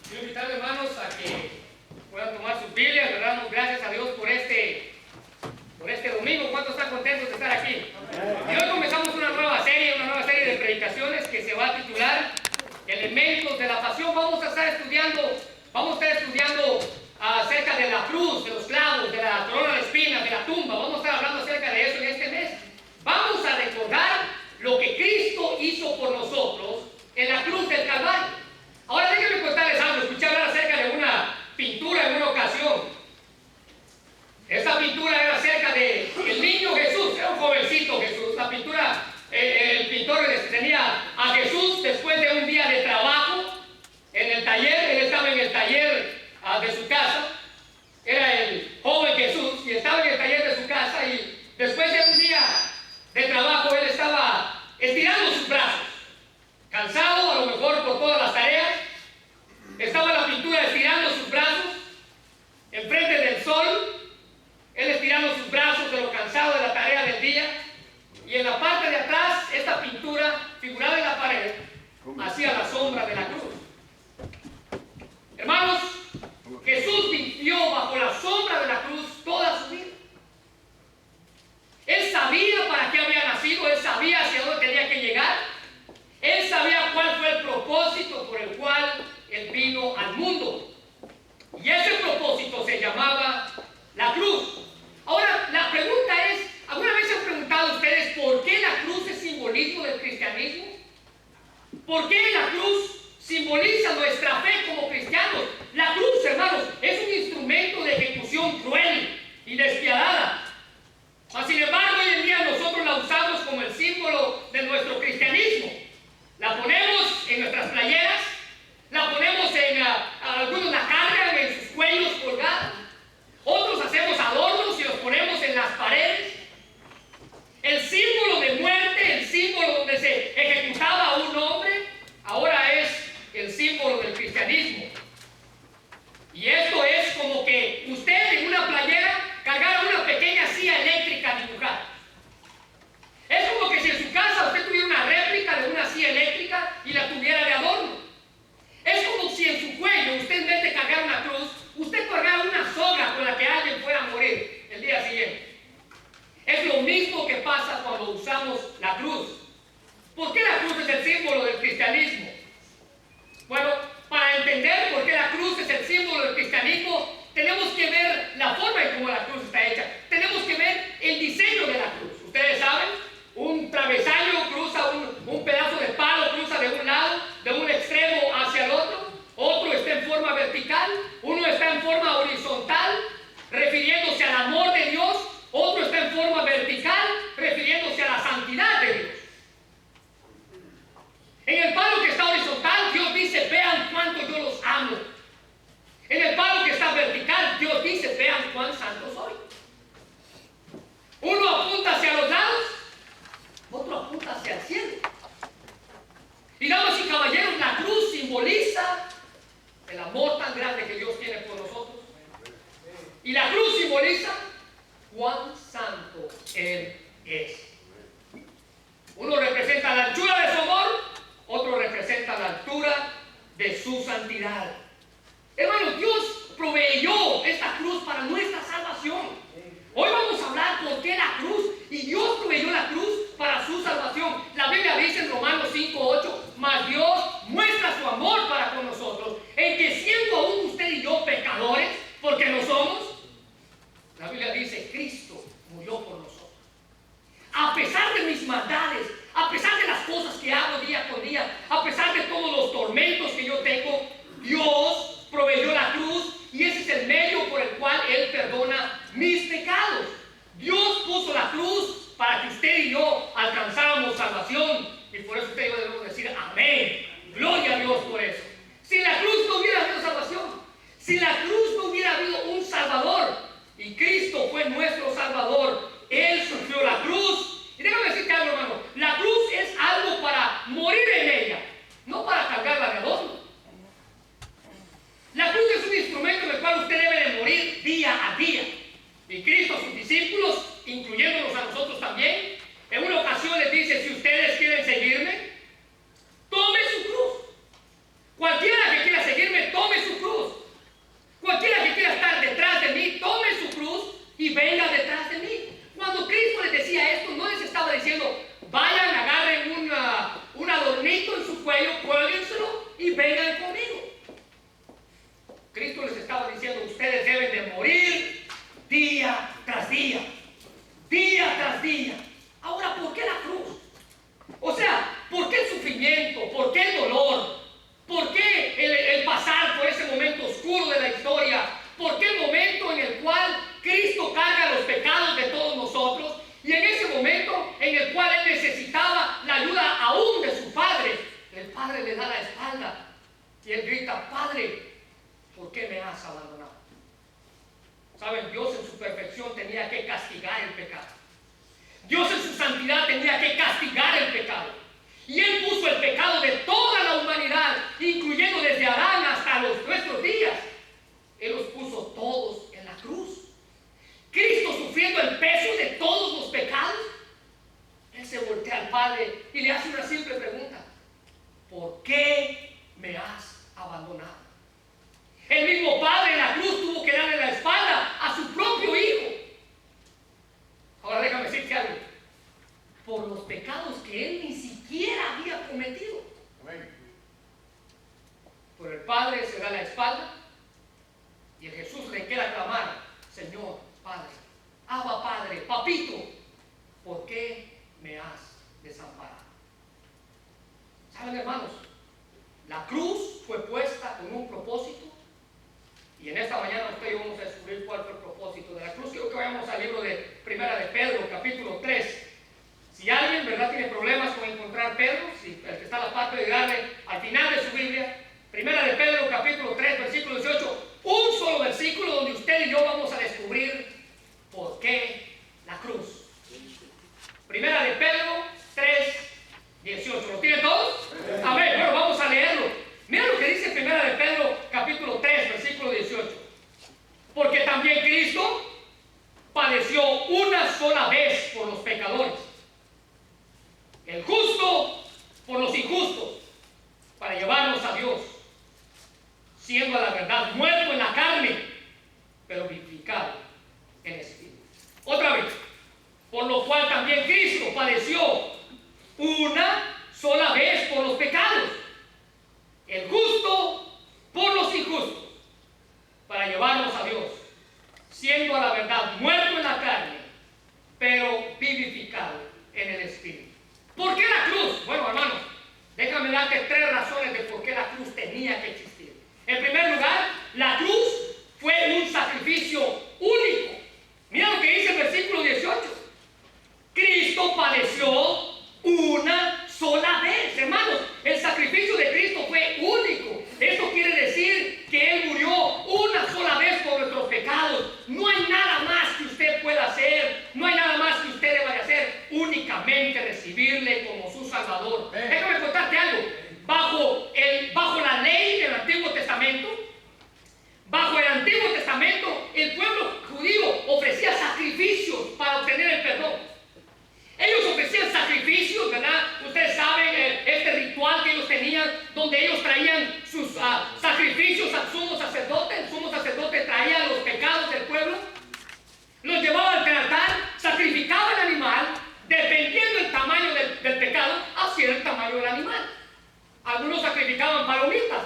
Quiero invitar, hermanos, a que puedan tomar sus Biblias. Le damos gracias a Dios por este domingo. ¿Cuántos están contentos de estar aquí? Y hoy comenzamos una nueva serie de predicaciones que se va a titular Elementos de la Pasión. Vamos a estar estudiando acerca de la cruz, de los clavos, de la corona de espinas, de la tumba. Vamos a estar hablando acerca de eso en este mes. Vamos a recordar lo que Cristo hizo por nosotros en la cruz del Calvario. Ahora déjenme contarles algo. Escuché hablar acerca de una pintura en una ocasión. Esta pintura era acerca de el niño Jesús. Era un jovencito Jesús. La pintura, el pintor tenía a Jesús después de un día de trabajo en el taller. Él estaba en el taller de su casa. Era el joven Jesús y estaba en el taller de su casa, y después de un día de trabajo él estaba estirando sus brazos, cansado a lo mejor por todas las tareas. Estaba la pintura estirando sus brazos enfrente del sol, él estirando sus brazos de lo cansado de la tarea del día, y en la parte de atrás esta pintura figurada en la pared hacía la sombra de la cruz. Hermanos, Jesús vivió bajo la sombra de la cruz toda su vida. Él sabía para qué había nacido, él sabía hacia dónde tenía que llegar, él sabía cuál fue el propósito por el cual él vino al mundo. Y ese propósito se llamaba la cruz. Ahora, la pregunta es, ¿alguna vez se han preguntado ustedes por qué la cruz es simbolismo del cristianismo? ¿Por qué la cruz simboliza nuestra fe como cristianos? La cruz, hermanos, es un instrumento de ejecución cruel y despiadada. Mas, sin embargo, hoy en día nosotros la usamos como el símbolo de nuestro cristianismo. La ponemos en nuestras playeras, la ponemos algunos la cargan en sus cuellos colgados, otros hacemos adornos y los ponemos en las paredes. El símbolo de muerte, el símbolo donde se ejecutaba a un hombre, ahora es el símbolo del cristianismo. Y esto es como que usted en una playera cargara una pequeña silla eléctrica dibujada. Es como que si en su casa usted tuviera una réplica de una silla eléctrica y la tuviera de adorno. Es como si en su cuello usted, en vez de cargar una cruz, usted cargara una soga con la que alguien fuera a morir el día siguiente. Es lo mismo que pasa cuando usamos la cruz. ¿Por qué la cruz es el símbolo del cristianismo? Bueno, para entender por qué la cruz es el símbolo del cristianismo, tenemos que ver la forma en cómo la cruz está hecha. Tenemos que ver el diseño de la cruz. Ustedes saben, un travesaño cruza un pedazo de palo, cruza de un lado, de un extremo hacia el otro. Otro está en forma vertical, uno está en forma horizontal, refiriéndose al amor de Dios. Otro está en forma vertical, refiriéndose a la santidad de Dios. En el palo que está horizontal, Dios dice, vean cuánto yo los amo. En el palo que está vertical, Dios dice, vean cuán santo soy. Uno apunta hacia los lados, otro apunta hacia el cielo. Y damas y caballeros, la cruz simboliza el amor tan grande que Dios tiene por nosotros. Y la cruz simboliza cuán santo Él es. Uno representa la anchura de su amor, otro representa la altura de su santidad. Hermanos, Dios proveyó esta cruz para nuestra salvación. Hoy vamos a hablar por qué la cruz, y Dios proveyó la cruz para su salvación. La Biblia dice en Romanos 5:8, mas Dios muestra su amor para con nosotros, en que siendo aún usted y yo pecadores, porque no somos, la Biblia dice, Cristo murió por nosotros. A pesar de mis maldades, a pesar de las cosas que hago día con día, a pesar de todos los tormentos que yo tengo, Dios proveyó la cruz, y ese es el medio por el cual Él perdona mis pecados. Dios puso la cruz para que usted y yo alcanzáramos salvación, y por eso usted y yo debemos decir amén. Gloria a Dios por eso. Si la cruz no hubiera habido salvación, si la cruz no hubiera habido un Salvador, y Cristo fue nuestro Salvador, Él sufrió la cruz. Y déjame decirte algo, hermano, la cruz es algo para morir en ella, no para cargarla de adorno. y vengan conmigo. Cristo les estaba diciendo, ustedes deben de morir día tras día, día tras día. Ahora, ¿por qué la cruz? O sea, ¿por qué el sufrimiento? ¿Por qué el dolor? ¿Por qué el pasar por ese momento oscuro de la historia? ¿Por qué el momento en el cual Cristo carga los pecados de todos nosotros? Y en ese momento en el cual Él necesitaba la ayuda aún de su Padre, el Padre le da la espalda y Él grita, Padre, ¿por qué me has abandonado? Saben, Dios en su perfección tenía que castigar el pecado. Dios en su santidad tenía que castigar el pecado. Y Él puso el pecado de toda la humanidad, incluyendo desde Adán hasta nuestros días. Él los puso todos en la cruz. Cristo sufriendo el peso de todos los pecados. Él se voltea al Padre y le hace una simple pregunta. ¿Por qué me has abandonado? El mismo Padre en la cruz tuvo que darle la espalda a su propio Hijo. Ahora déjame decirte algo. Por los pecados que Él ni siquiera había cometido. Amén. Por el Padre se da la espalda y el Jesús le queda clamar, Señor, Padre, Abba Padre, Papito, ¿por qué me has desamparado? ¿Saben, hermanos? La cruz fue puesta con un propósito. Y en esta mañana usted y yo vamos a descubrir cuál fue el propósito de la cruz. Quiero que vayamos al libro de Primera de Pedro, capítulo 3. Si alguien, ¿verdad?, tiene problemas con encontrar Pedro, si el que está a la parte de darle al final de su Biblia, Primera de Pedro, capítulo 3, versículo 18, un solo versículo donde usted y yo vamos a descubrir por qué la cruz. Primera de Pedro 3, 18. ¿Lo tienen todos? A ver, bueno, vamos a leerlo. Mira lo que dice Primera de Pedro, capítulo 3, versículo 18. Porque también Cristo padeció una sola vez por los pecadores, el justo por los injustos, para llevarnos a Dios, siendo a la verdad muerto en la carne, pero vivificado en el espíritu. Otra vez, por lo cual también Cristo padeció una sola vez por los pecados, el justo por los injustos, para llevarnos a Dios, siendo a la verdad muerto en la carne, pero vivificado en el espíritu. ¿Por qué la cruz? Bueno, hermanos, déjame darte 3 razones de por qué la cruz tenía que existir. En primer lugar, la cruz fue un sacrificio único. Mira lo que dice el versículo 18. Cristo padeció una sola vez. Hermanos, el sacrificio de Cristo fue único. Esto quiere decir que Él murió una sola vez por nuestros pecados. No hay nada más que usted pueda hacer. No hay nada más que usted deba de hacer. Únicamente recibirle como su Salvador. Déjame contarte algo. Bajo la ley del Antiguo Testamento, bajo el Antiguo Testamento, el pueblo judío ofrecía sacrificios para obtener el perdón. Ellos ofrecían sacrificios, ¿verdad? Ustedes saben este ritual que ellos tenían, donde ellos traían sus sacrificios al sumo sacerdote. El sumo sacerdote traía los pecados del pueblo, los llevaba al altar, sacrificaba el animal, dependiendo del tamaño del pecado, así era el tamaño del animal. Algunos sacrificaban palomitas,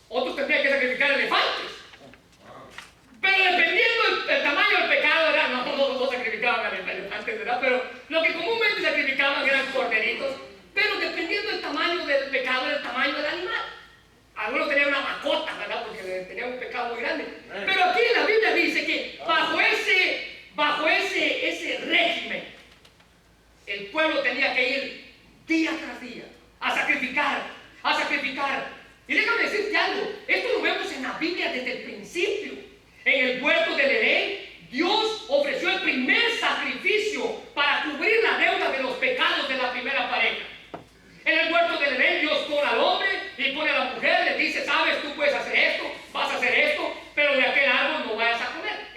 otros tendrían que sacrificar elefantes. Pero dependiendo del tamaño del pecado, ¿verdad? No sacrificaban elefantes, ¿verdad? Pero lo que comúnmente sacrificaban eran corderitos. Pero dependiendo del tamaño del pecado, era el tamaño del animal. Algunos tenían una macota, ¿verdad? Porque tenían un pecado muy grande. Pero aquí en la Biblia dice que bajo ese régimen, el pueblo tenía que ir día tras día a sacrificar. Y déjame decirte algo, esto lo vemos en la Biblia desde el principio. En el huerto del Edén, Dios ofreció el primer sacrificio para cubrir la deuda de los pecados de la primera pareja. En el huerto del Edén, Dios pone al hombre y pone a la mujer, le dice, sabes, tú puedes hacer esto, vas a hacer esto, pero de aquel árbol no vayas a comer.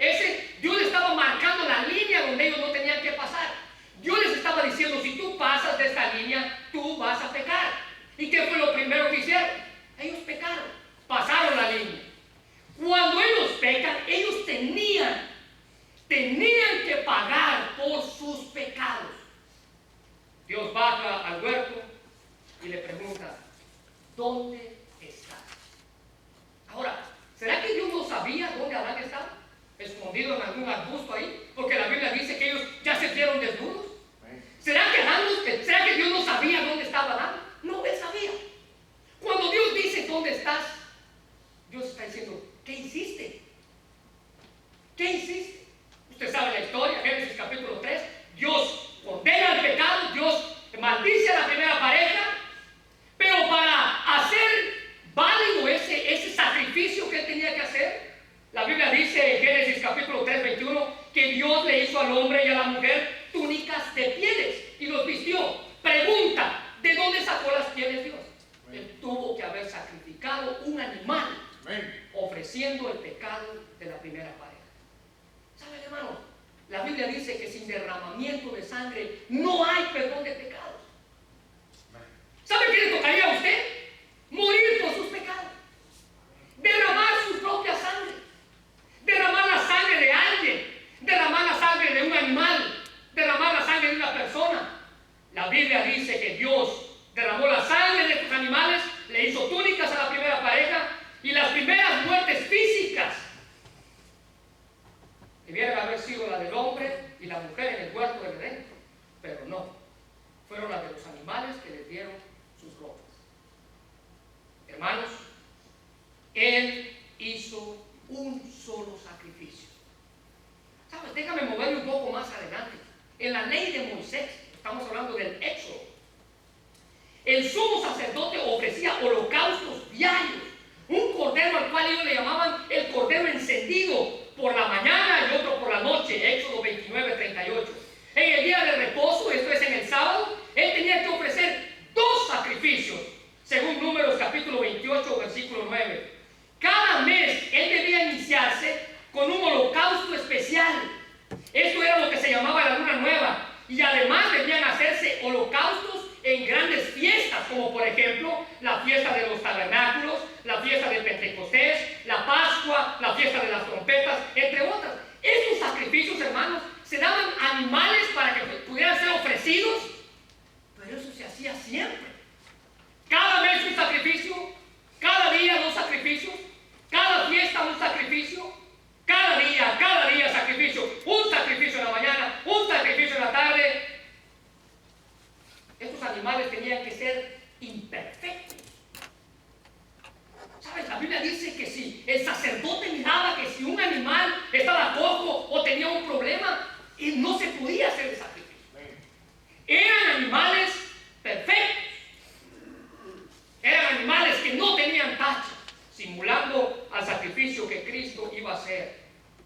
Dios le estaba marcando la línea donde ellos no tenían que pasar. Dios les estaba diciendo, si tú pasas de esta línea, tú vas a pecar. ¿Y qué fue lo primero que hicieron? Ellos pecaron, pasaron la línea. Cuando ellos pecan, ellos tenían que pagar por sus pecados. Dios baja al huerto y le pregunta, ¿dónde estás? Ahora, ¿será que Dios no sabía dónde Adán estaba? Escondido en algún arbusto ahí, porque la Biblia dice que ellos ya se vieron desnudos. ¿Será que Dios no sabía dónde estaba Adán? No, él sabía. Cuando Dios dice ¿dónde estás?, Dios está diciendo ¿qué hiciste? ¿Qué hiciste? Usted sabe la historia, Génesis capítulo 3. Dios condena el pecado, Dios maldice a la primera pareja, pero para hacer válido ese sacrificio que él tenía que hacer, la Biblia dice en Génesis capítulo 3, 21, que Dios le hizo al hombre y a la mujer túnicas de pieles y los vistió. Pregunta, ¿de dónde sacó las pieles Dios? Él tuvo que haber sacrificado un animal, ofreciendo el pecado de la primera pareja. ¿Saben, hermanos? La Biblia dice que sin derramamiento de sangre no hay perdón de pecados. ¿Sabe qué le tocaría a usted? Morir por sus pecados. Derramar su propia sangre. Derramar la sangre de alguien. Derramar la sangre de un animal. Derramar la sangre de una persona. La Biblia dice que Dios derramó la sangre de estos animales, le hizo túnicas a la primera pareja, y las primeras muertes físicas debieran haber sido la del hombre y la mujer en el huerto del Edén, pero no, fueron las de los animales que les dieron sus ropas. Hermanos, Él hizo un solo sacrificio. ¿Sabes? Déjame moverme un poco más adelante. En la ley de Moisés, estamos hablando del Éxodo, el sumo sacerdote ofrecía holocaustos diarios, un cordero al cual ellos le llamaban el cordero encendido, por la mañana y otro por la noche, Éxodo 29, 38. En el día de reposo, esto es en el sábado, él tenía que ofrecer 2 sacrificios, según Números capítulo 28, versículo 9. Cada mes él debía iniciarse con un holocausto especial. Esto era lo que se llamaba la luna nueva, y además debían hacerse holocaustos en grandes fiestas, como por ejemplo la fiesta de los tabernáculos, la fiesta de Pentecostés, la Pascua, la fiesta de las trompetas, entre otras. Estos sacrificios, hermanos, se daban animales para que pudieran ser ofrecidos, pero eso se hacía siempre. Cada mes un sacrificio, cada día 2 sacrificios, cada fiesta un sacrificio, cada día sacrificio, un sacrificio en la mañana, un sacrificio en la tarde. Estos animales tenían que ser imperfectos. ¿Sabes? La Biblia dice que si el sacerdote miraba que si un animal estaba cojo o tenía un problema, no se podía hacer el sacrificio. Eran animales perfectos. Eran animales que no tenían tacha, simulando al sacrificio que Cristo iba a hacer.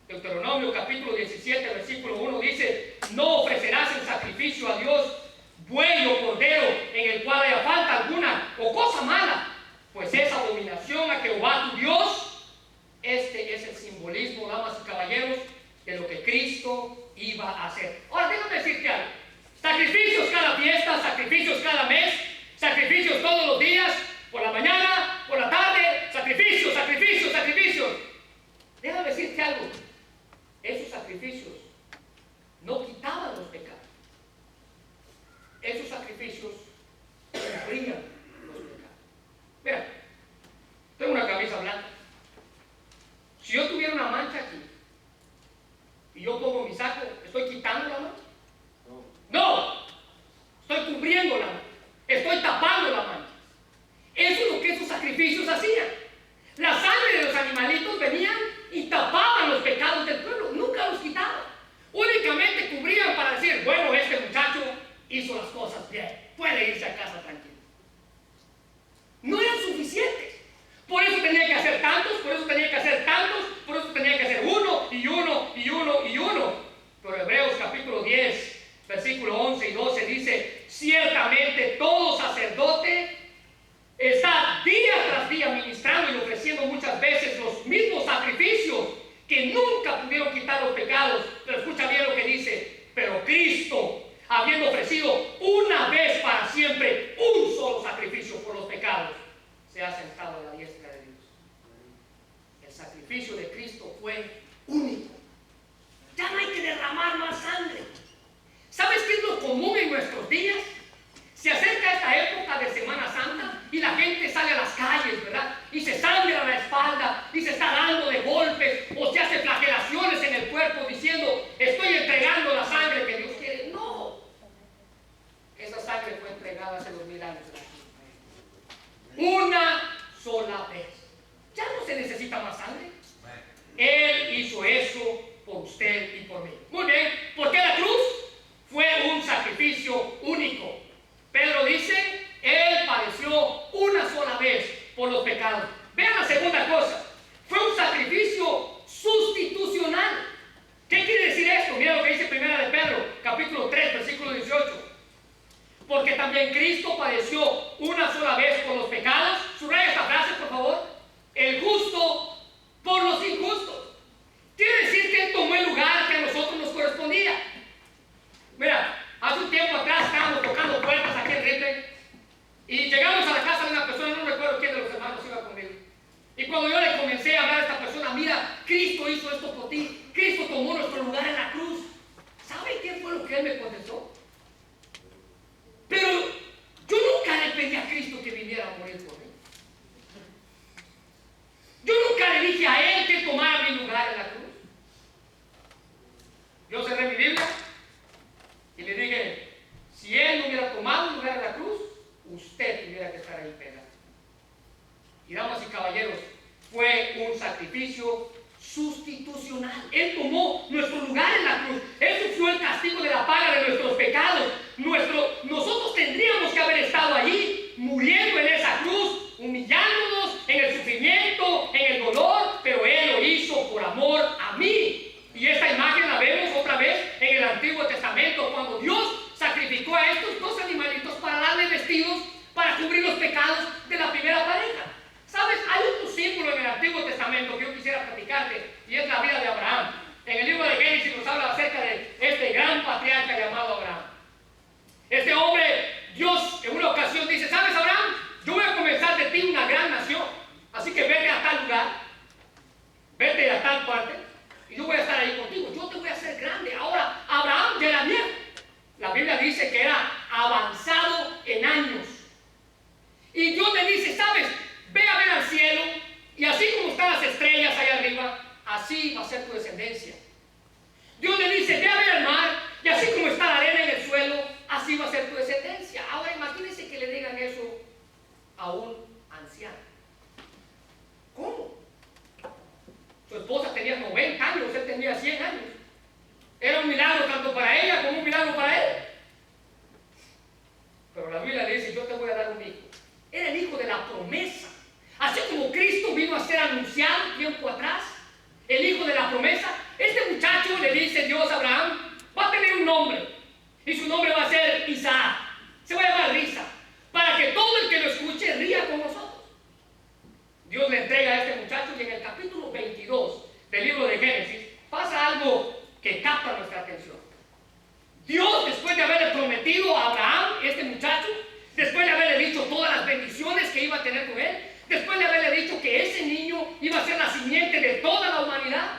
Deuteronomio capítulo 17, versículo 1 dice: no ofrecerás en sacrificio a Dios buey o cordero en el cual haya falta alguna o cosa mala, pues es abominación a Jehová tu Dios. Este es el simbolismo, damas y caballeros, de lo que Cristo iba a hacer. Ahora déjame decirte algo: sacrificios cada fiesta, sacrificios cada mes, sacrificios todos los días, por la mañana, por la tarde, sacrificios, sacrificios, sacrificios. Déjame decirte algo: esos sacrificios no quitaban los pecados. Esos sacrificios cubrían los pecados. Mira, tengo una camisa blanca. Si yo tuviera una mancha aquí y yo pongo mi saco, ¿estoy quitando la mancha? No, estoy cubriendo la mancha, estoy tapando la mancha. Eso es lo que esos sacrificios hacían. La sangre de los animalitos venían y tapaban los pecados del pueblo, nunca los quitaban. Únicamente cubrían para decir: bueno, este muchacho hizo las cosas bien, puede irse a casa tranquilo. No eran suficientes. Por eso tenía que hacer tantos, por eso tenía que hacer tantos, por eso tenía que hacer uno y uno y uno y uno. Pero Hebreos capítulo 10, versículo 11 y 12 dice: ciertamente todo sacerdote está día tras día ministrando y ofreciendo muchas veces los mismos sacrificios que nunca pudieron quitar los pecados. Pero escucha bien lo que dice: pero Cristo, habiendo ofrecido una vez para siempre un solo sacrificio por los pecados, se ha sentado a la diestra de Dios. El sacrificio de Cristo fue único. Ya no hay que derramar más sangre. ¿Sabes qué es lo común en nuestros días? Se acerca esta época de Semana Santa y la gente gente sale a las calles, ¿verdad? Y se sangra la espalda, y se está dando de golpes, o se hace flagelaciones en el cuerpo diciendo, estoy entregando la sangre que Dios quiere. No. Esa sangre fue entregada hace 2000 años. Una sola vez. Ya no se necesita más sangre. Él hizo eso por usted y por mí. Muy bien, porque la cruz fue un sacrificio único. Pedro dice, Él padeció una sola vez por los pecados. Vean la segunda cosa. Fue un sacrificio sustitucional. ¿Qué quiere decir esto? Mira lo que dice primera de Pedro, capítulo 3, versículo 18. Porque también Cristo padeció una sola vez por los pecados. Subraya esta frase, por favor. El justo por los injustos. Quiere decir que Él tomó el lugar que a nosotros nos correspondía. Mira, hace un tiempo atrás estábamos tocando puertas aquí en Ripley y llegamos a la casa de una persona, no recuerdo quién de los hermanos iba conmigo. Y cuando yo le comencé a hablar a esta persona, mira, Cristo hizo esto por ti, Cristo tomó nuestro lugar en la cruz. ¿Sabe qué fue lo que Él me contestó? Pero yo nunca le pedí a Cristo que viniera a morir por mí. Yo nunca le dije a Él que tomara mi lugar en la cruz. Yo cerré mi Biblia y le dije, si Él no hubiera tomado un lugar en la cruz, usted tuviera que estar ahí pegado. Y damas y caballeros, fue un sacrificio sustitucional. Él tomó nuestro lugar en la cruz. Él sufrió el castigo de la paga de nuestros pecados. Nosotros tendríamos que haber estado allí, muriendo en esa cruz, humillándonos en el sufrimiento, en el dolor, pero Él lo hizo por amor a mí. Y esta imagen la vemos otra vez en el Antiguo Testamento, cuando Dios sacrificó a estos dos animalitos para darle vestidos para cubrir los pecados de la primera pareja. ¿Sabes? Hay otro símbolo en el Antiguo Testamento que yo quisiera platicarte, y es la vida de Abraham. En el libro de Génesis nos habla acerca de este gran patriarca llamado Abraham. Este hombre, Dios en una ocasión dice, ¿sabes, Abraham? Yo voy a comenzar de ti una gran nación, así que vete a tal lugar, vete a tal parte, y yo voy a estar ahí contigo, yo te voy a hacer grande. Ahora, Abraham ya era viejo. La Biblia dice que era avanzado en años. Y Dios le dice, ¿sabes? Ve a ver al cielo, y así como están las estrellas allá arriba, así va a ser tu descendencia. Dios le dice, ve a ver al mar, y así como está la arena en el suelo, así va a ser tu descendencia. Ahora imagínense que le digan eso a un anciano. ¿Cómo? Su esposa tenía 90 años, él tenía 100 años. Era un milagro tanto para ella como un milagro para él. Pero la Biblia le dice, yo te voy a dar un hijo. Era el hijo de la promesa. Así como Cristo vino a ser anunciado tiempo atrás, el hijo de la promesa, este muchacho le dice Dios a Abraham, va a tener un nombre, y su nombre va a ser Isaac, se va a llamar Risa, para que todo el que lo escuche ría con nosotros. Dios le entrega a este muchacho, y en el capítulo 22 del libro de Génesis pasa algo que capta nuestra atención. Dios, después de haberle prometido a Abraham, este muchacho, después de haberle dicho todas las bendiciones que iba a tener con él, después de haberle dicho que ese niño iba a ser la simiente de toda la humanidad,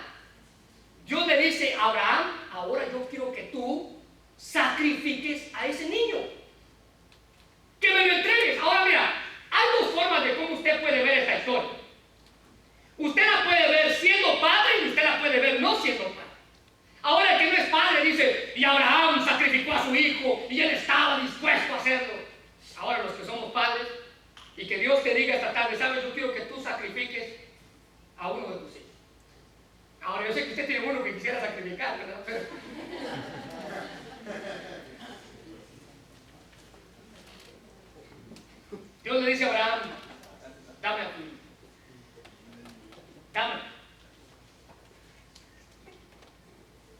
Dios le dice a Abraham, ahora yo quiero que tú sacrifiques a ese niño, que me lo entregues. Ahora mira, hay dos formas de cómo usted puede ver esta historia. Usted la puede ver siendo padre y usted la puede ver no siendo padre. Ahora el que no es padre dice, y Abraham sacrificó a su hijo y él estaba dispuesto a hacerlo. Ahora los que somos padres, y que Dios te diga esta tarde, sabes, yo quiero que tú sacrifiques a uno de tus hijos. Ahora yo sé que usted tiene uno que quisiera sacrificar, ¿verdad? Pero... Dios le dice a Abraham, dame a tu hijo. Dame.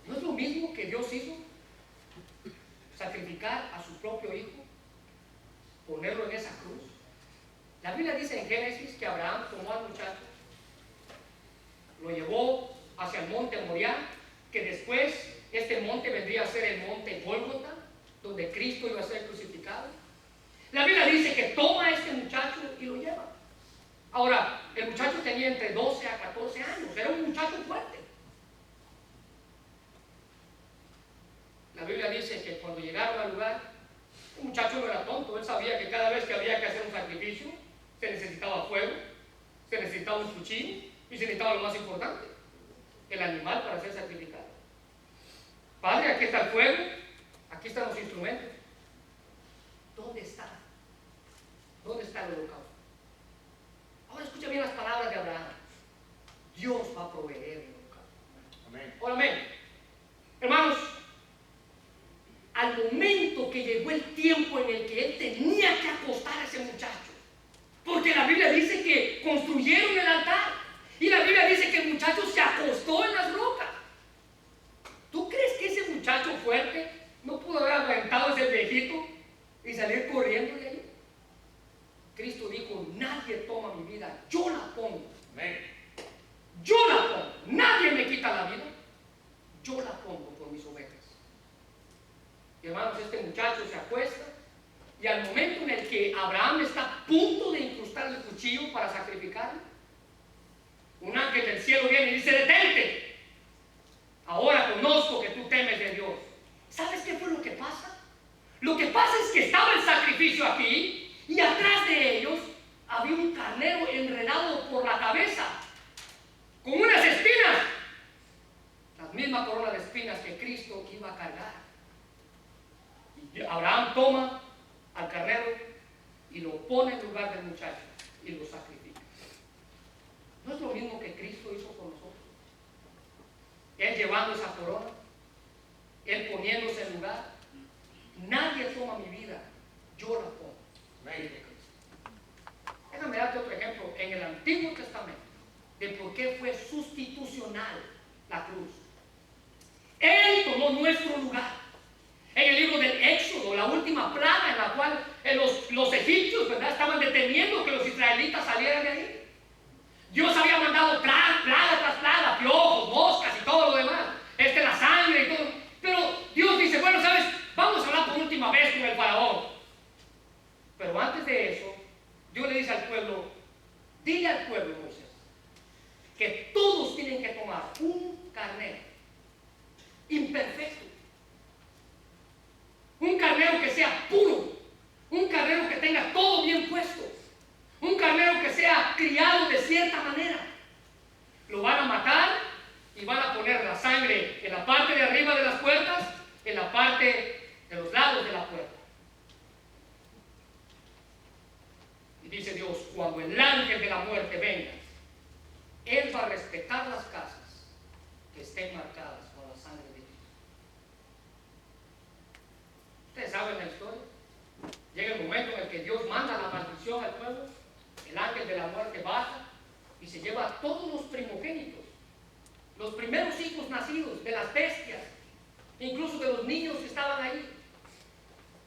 ¿No es lo mismo que Dios hizo? Sacrificar a su propio hijo, ponerlo en esa cruz. La Biblia dice en Génesis que Abraham tomó al muchacho, lo llevó hacia el monte Moriah, que después este monte vendría a ser el monte Gólgota, donde Cristo iba a ser crucificado. La Biblia dice que toma a este muchacho y lo lleva. Ahora, el muchacho tenía entre 12 a 14 años, era un muchacho fuerte. La Biblia dice que cuando llegaron al lugar, el muchacho no era tonto, él sabía que cada vez que había que hacer un sacrificio, se necesitaba un cuchillo y se necesitaba lo más importante, el animal para ser sacrificado. Padre, aquí está el fuego, aquí están los instrumentos. ¿Dónde está? ¿Dónde está el holocausto? Ahora escucha bien las palabras de Abraham. Dios va a proveer el holocausto. Amén. Ahora, amén. Hermanos, al momento que llegó el tiempo en el que él tenía que acostar a ese muchacho, porque la Biblia dice que construyeron el altar y la Biblia dice que el muchacho se acostó en las rocas. ¿Tú crees que ese muchacho fuerte no pudo haber aguantado ese viejito y salir corriendo de ahí? Cristo dijo: nadie toma mi vida, yo la pongo. Amén. Yo la pongo, nadie me quita la vida, yo la pongo por mis ovejas. Y hermanos, este muchacho se acuesta y al momento en el que Abraham está a punto de incrustar el cuchillo para sacrificarlo, un ángel del cielo viene y dice: detente, ahora conozco que tú temes de Dios. ¿Sabes qué fue lo que pasa? Lo que pasa es que estaba el sacrificio aquí y atrás de ellos había un carnero enredado por la cabeza con unas espinas, las mismas coronas de espinas que Cristo iba a cargar. Y Abraham toma al carnero y lo pone en lugar del muchacho y lo sacrifica. ¿No es lo mismo que Cristo hizo por nosotros? Él llevando esa corona, Él poniéndose en lugar. Nadie toma mi vida, yo la pongo. Déjame darte otro ejemplo en el Antiguo Testamento de por qué fue sustitucional la cruz. Él tomó nuestro lugar. En el libro del Éxodo, la última plaga en la cual los egipcios, ¿verdad?, estaban deteniendo que los israelitas salieran de ahí. Dios había mandado plaga tras plaga, piojos, moscas y todo lo demás, la sangre y todo. Pero Dios dice: bueno, ¿sabes? Vamos a hablar por última vez con el faraón. Pero antes de eso, Dios le dice al pueblo: dile al pueblo, Moisés, que todos tienen que tomar un carnero imperfecto, un carnero que sea puro, un carnero que tenga todo bien puesto, un carnero que sea criado de cierta manera. Lo van a matar y van a poner la sangre en la parte de arriba de las puertas, en la parte de los lados de la puerta. Y dice Dios: cuando el ángel de la muerte venga, él va a respetar las casas que estén marcadas con la sangre de Cristo. Ustedes saben la historia. Llega el momento en el que Dios manda la maldición al pueblo. El ángel de la muerte baja y se lleva a todos los primogénitos, los primeros hijos nacidos de las bestias, incluso de los niños que estaban ahí,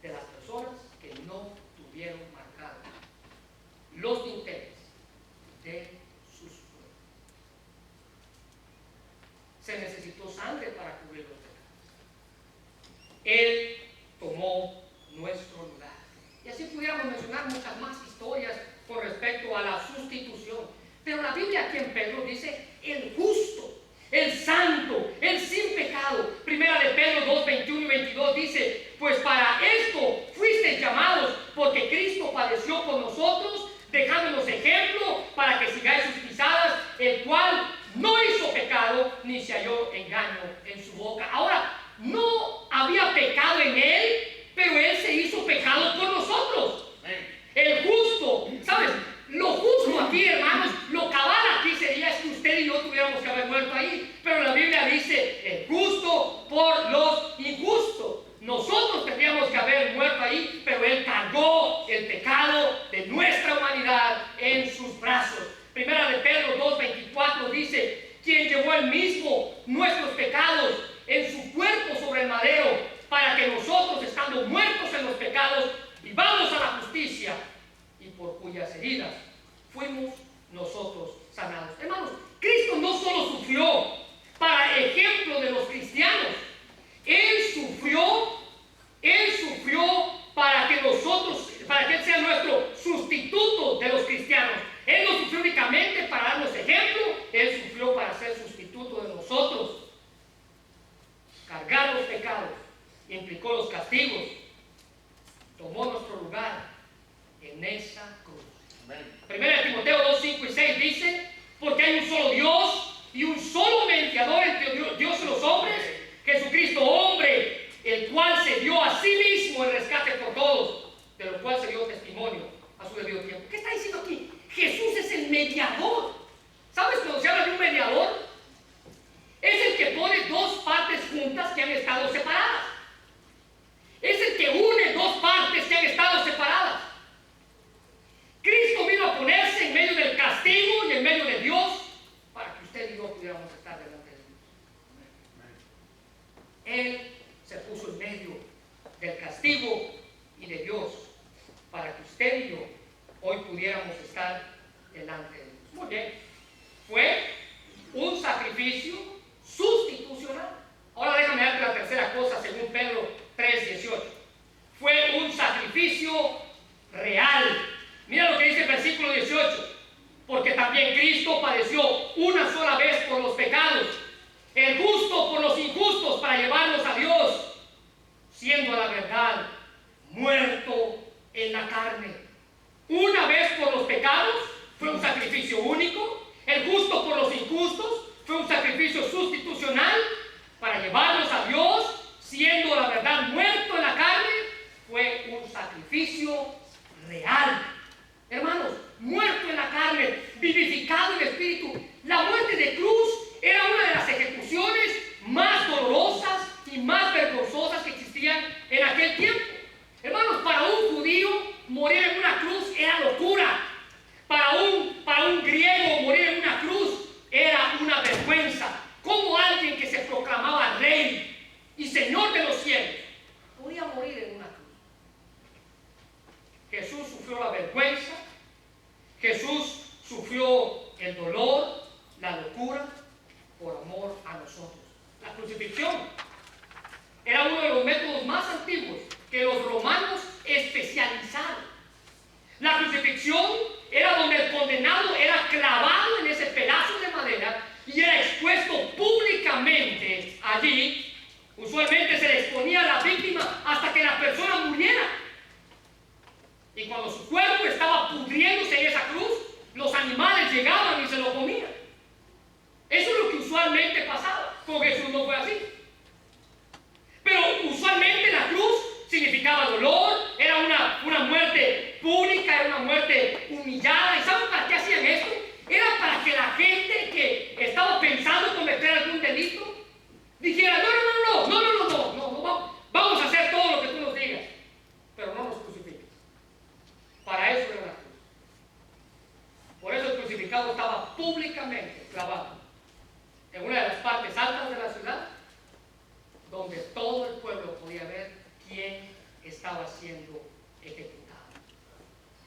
de las personas que no tuvieron marcados los dinteles de sus cuerpos. Se necesitó sangre para cubrir los pecados. Él tomó nuestro lugar. Y así pudiéramos mencionar muchas más historias con respecto a la sustitución. Pero la Biblia aquí en Pedro dice: el justo, el santo, el sin pecado. Primera de Pedro 2, 21 y 22 dice: pues para esto fuisteis llamados, porque Cristo padeció por nosotros, dejándonos ejemplo para que sigáis sus pisadas, el cual no hizo pecado, ni se halló engaño en su boca. Ahora, no había pecado en él, pero él se hizo pecado por nosotros. El justo, ¿sabes? Lo justo aquí, hermanos, lo cabal aquí sería es que usted y yo tuviéramos que haber muerto ahí. Pero la Biblia dice: el justo por los injustos. Nosotros tendríamos que haber muerto ahí, pero Él cargó el pecado de nuestra humanidad en sus brazos. Primera de Pedro 2:24 dice: quien llevó Él mismo nuestros pecados en su cuerpo sobre el madero, para que nosotros, estando muertos en los pecados, vivamos a la justicia, y por cuyas heridas fuimos nosotros sanados. Hermanos, Cristo no solo sufrió para ejemplo de los cristianos, Él sufrió para que nosotros, para que Él sea nuestro sustituto de los cristianos. Él no sufrió únicamente para darnos ejemplo, Él sufrió para ser sustituto de nosotros. Cargar los pecados implicó los castigos, tomó nuestro lugar en esa cruz. Primera de Timoteo 2, 5 y 6 dice: hay un solo Dios y un solo mediador entre Dios y los hombres, Jesucristo hombre, el cual se dio a sí mismo el rescate por todos, de lo cual se dio testimonio a su debido tiempo. ¿Qué está diciendo aquí? Jesús es el mediador. ¿Sabes cuando se habla de un mediador? Es el que pone dos partes juntas que han estado separadas. Es el que une dos partes que han estado separadas. Cristo vino a ponerse en medio del castigo y en medio de Dios para que usted y yo pudiéramos estar delante de Dios. Él se puso en medio del castigo y de Dios para que usted y yo hoy pudiéramos estar delante de Dios. Muy bien. Fue un sacrificio sustitucional. Ahora déjame darte la tercera cosa según Pedro 3:18. Fue un sacrificio real. Mira lo que dice el versículo 18. Porque también Cristo padeció una sola vez por los pecados, el justo por los injustos, para llevarnos a Dios, siendo a la verdad muerto en la carne. Una vez por los pecados, fue un sacrificio único. El justo por los injustos, fue un sacrificio sustitucional para llevarnos a Dios, siendo la verdad muerto en la carne. Fue un sacrificio real. Hermanos, muerto en la carne, vivificado en el espíritu. La muerte de cruz era una de las ejecuciones más dolorosas y más vergonzosas que existían en aquel tiempo. Hermanos, para un judío morir en una cruz era locura. Para un griego morir en una cruz era una vergüenza. Como alguien que se proclamaba rey y señor de los cielos podía morir en una cruz. Jesús sufrió la vergüenza, Jesús sufrió el dolor, la locura, por amor a nosotros. La crucifixión era uno de los métodos más antiguos que los romanos especializaron. La crucifixión era donde el condenado era clavado en ese pedazo de madera y era expuesto públicamente allí. Usualmente se le exponía a la víctima hasta que la persona muriera. Y cuando su cuerpo estaba pudriéndose en esa cruz, los animales llegaban y se lo comían. Eso es lo que usualmente pasaba. Con Jesús no fue así. Pero usualmente la cruz significaba dolor, era una muerte pública, era una muerte humillada. ¿Y saben para qué hacían esto? Era para que la gente que estaba pensando en cometer algún delito dijera: no, vamos a hacer todo lo que tú nos digas, pero no nos crucifiques. Para eso era la cruz. Por eso el crucificado estaba públicamente clavado en una de las partes altas de la ciudad, donde todo el pueblo podía ver quién estaba siendo ejecutado.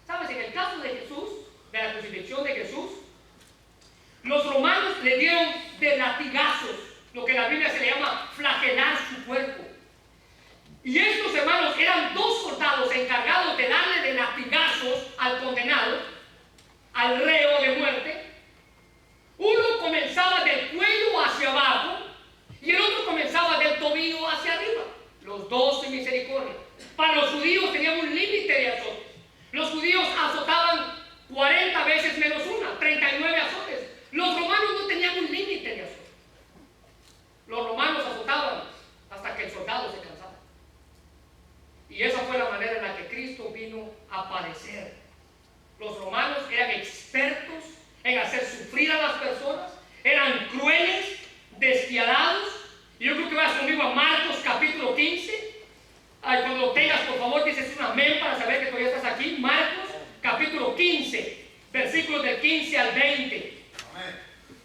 ¿Sabes? En el caso de Jesús, de la crucifixión de Jesús, los romanos le dieron de latigazos, lo que en la Biblia se le llama flagelar su cuerpo. Y estos hermanos eran dos soldados encargados de darle de latigazos al condenado, al reo de muerte. Uno comenzaba del cuello hacia abajo y el otro comenzaba del tobillo hacia arriba. Los dos sin misericordia. Para los judíos tenían un límite de azotes. Los judíos azotaban 40 veces menos una, 39 azotes. Los romanos no tenían un límite de azotes. Los romanos azotaban hasta que el soldado se cansaba. Y esa fue la manera en la que Cristo vino a padecer. Los romanos eran expertos en hacer sufrir a las personas, eran crueles, despiadados. Y yo creo que vas conmigo a Marcos capítulo 15. Cuando lo tengas, por favor, dices un amén para saber que todavía estás aquí. Marcos capítulo 15, versículos del 15 al 20. Amén.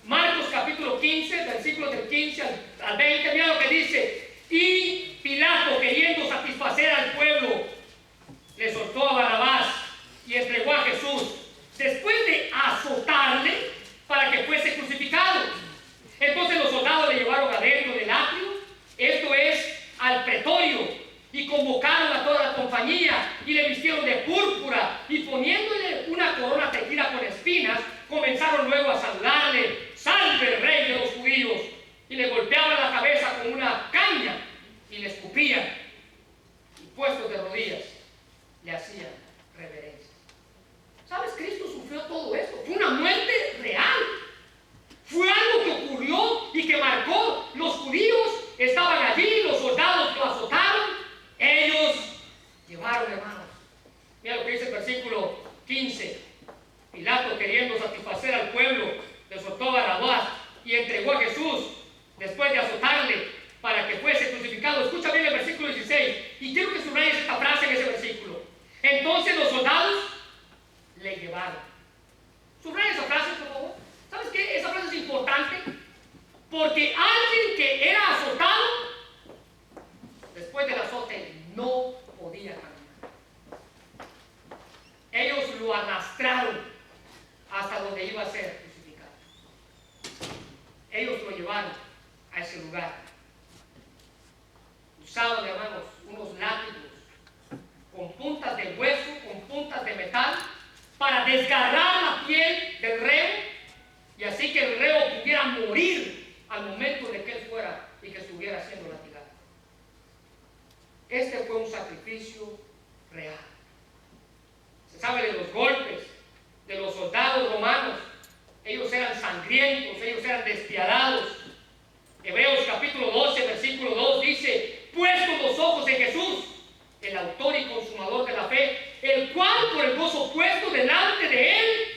Marcos capítulo 15, versículos del 15 al 20. Mira lo que dice: y Pilato, queriendo satisfacer al pueblo, le soltó a Barrabás y entregó a Jesús, después de azotarle para que fuese crucificado. Entonces los soldados le llevaron adentro del atrio, esto es, al pretorio, y convocaron a toda la compañía y le vistieron de púrpura y poniéndole una corona tejida con espinas, comenzaron luego a saludarle: ¡salve el rey de los judíos! Y le golpeaban la cabeza con una caña y le escupían, y puestos de rodillas le hacían reverencia. ¿Sabes? Cristo sufrió todo esto. Fue una muerte real. iba a ser crucificado. Ellos lo llevaron a ese lugar. Usaban, hermanos, unos látigos con puntas de hueso, con puntas de metal, para desgarrar la piel del reo, y así que el reo pudiera morir al momento de que él fuera y que estuviera siendo latigado. Este fue un sacrificio real. Se sabe de los golpes de los soldados romanos. Ellos eran sangrientos, ellos eran despiadados. Hebreos capítulo 12, versículo 2 dice: puestos los ojos en Jesús, el autor y consumador de la fe, el cual por el gozo puesto delante de él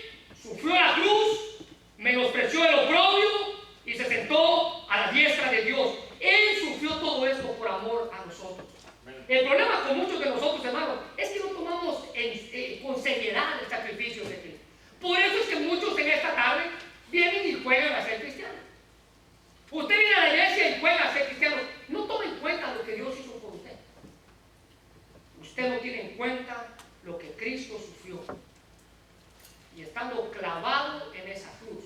sufrió la cruz, menospreció el oprobio y se sentó a la diestra de Dios. Él sufrió todo esto por amor a nosotros. El problema con muchos de nosotros, hermanos, es que no tomamos con seriedad el sacrificio de Cristo. Por eso es que muchos en esta tarde vienen y juegan a ser cristianos. Usted viene a la iglesia y juega a ser cristiano. No tome en cuenta lo que Dios hizo por usted. Usted no tiene en cuenta lo que Cristo sufrió. Y estando clavado en esa cruz,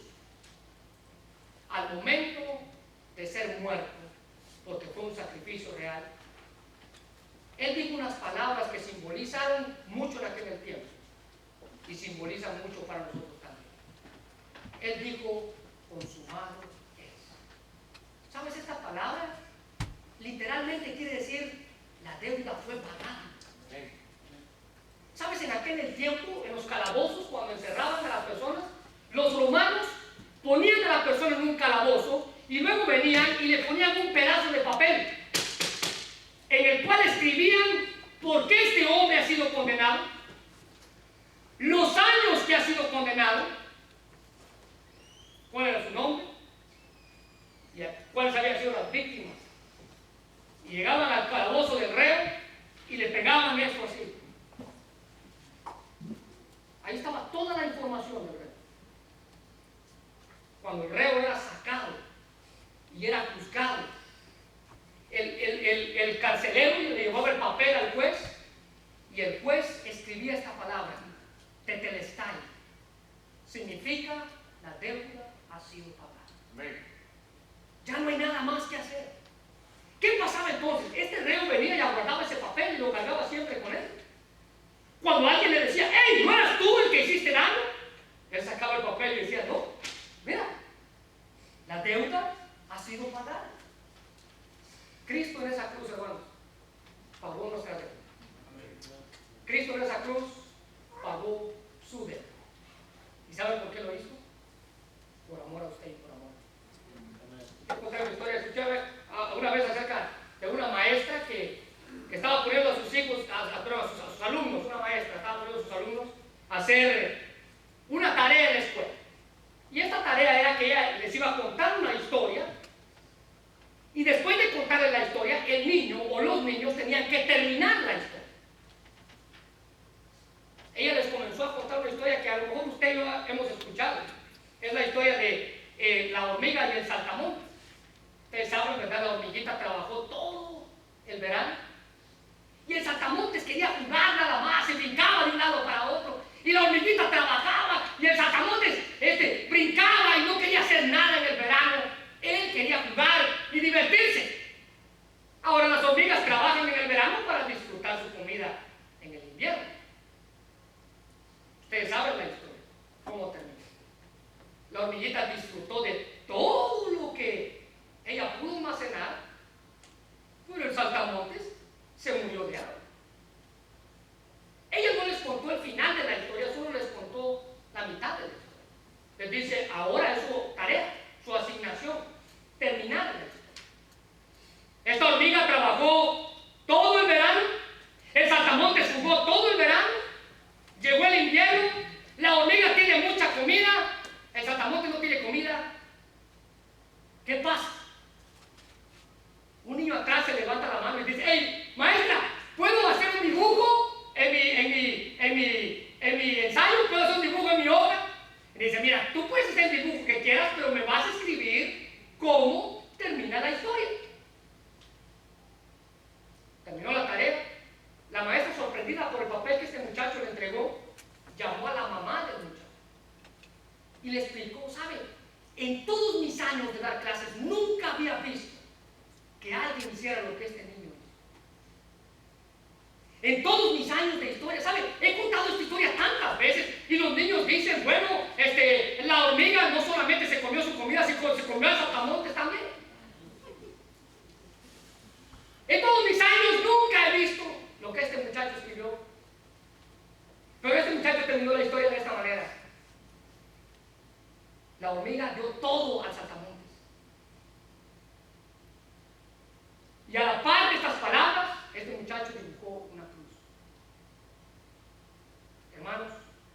al momento de ser muerto, porque fue un sacrificio real, Él dijo unas palabras que simbolizaron mucho en aquel tiempo y simbolizan mucho para nosotros también. Él dijo: consumado es. ¿Sabes esta palabra? Literalmente quiere decir: la deuda fue pagada. ¿Sabes? En aquel tiempo, en los calabozos, cuando encerraban a las personas, los romanos ponían a la persona en un calabozo y luego venían y le ponían un pedazo de papel en el cual escribían por qué este hombre ha sido condenado, los años que ha sido condenado, cuál era su nombre y cuáles habían sido las víctimas. Y llegaban al calabozo del reo y le pegaban eso así. Ahí estaba toda la información del reo. Cuando el reo era sacado y era juzgado, el carcelero le llevaba el papel al juez y el juez escribía esta palabra: tetelestai. Significa: la deuda ha sido pagada. Amén. Ya no hay nada más que hacer. ¿Qué pasaba entonces? Este reo venía y aguardaba ese papel y lo cargaba siempre con él. Cuando alguien le decía: ¡hey! ¿No eras tú el que hiciste daño? Él sacaba el papel y decía: no, mira, la deuda ha sido pagada. Cristo en esa cruz, hermanos, pagó nuestra deuda. Cristo en esa cruz pagó su deuda. ¿Y saben por qué lo hizo? Por amor a usted y por amor a usted. Yo conté una historia. Escuché una vez acerca de una maestra que estaba poniendo a sus hijos, a sus alumnos, una maestra estaba poniendo a sus alumnos a hacer una tarea en la escuela. Y esta tarea era que ella les iba a contar una historia, y después de contarles la historia, el niño o los niños tenían que terminar la historia. Ella les comenzó a contar una historia que a lo mejor usted y yo hemos escuchado. Es la historia de la hormiga y el saltamontes. Ustedes saben, ¿verdad? La hormiguita trabajó todo el verano y el saltamontes quería jugar nada más, se brincaba de un lado para otro, y la hormiguita trabajaba y el saltamontes brincaba y no quería hacer nada en el verano. Él quería jugar y divertirse. Ahora las hormigas trabajan en el verano para disfrutar su comida en el invierno. Ustedes saben la historia, cómo terminó. La hormiguita disfrutó de todo lo que ella pudo almacenar, pero el saltamontes se murió de hambre. Ella no les contó el final de la historia, solo les contó la mitad de la historia. Les dice: ahora es su tarea, su asignación, terminar la historia. Esta hormiga trabajó todo el verano, el saltamontes jugó todo el verano, llegó el invierno, la hormiga tiene mucha comida, el saltamontes no tiene comida. ¿Qué pasa? Un niño atrás se levanta la mano y dice: hey, maestra, ¿puedo hacer un dibujo en mi ensayo? ¿Puedo hacer un dibujo en mi hoja? Y dice: mira, tú puedes hacer el dibujo que quieras, pero me vas a escribir cómo termina la historia. Terminó la tarea. La maestra, sorprendida por el papel que este muchacho le entregó, llamó a la mamá del muchacho. y le explicó, ¿sabe? En todos mis años de dar clases nunca había visto que alguien hiciera lo que este niño hizo. En todos mis años de historia, ¿sabe? He contado esta historia tantas veces y los niños dicen, bueno, la hormiga no solamente se comió su comida, se comió al saltamontes también. En todos mis años nunca he visto lo que este muchacho escribió. Pero este muchacho terminó la historia de esta manera. La hormiga dio todo al saltamontes. Y a la par de estas palabras, este muchacho dibujó una cruz. Hermanos,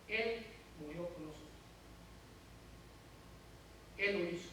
él murió con nosotros. Él lo hizo.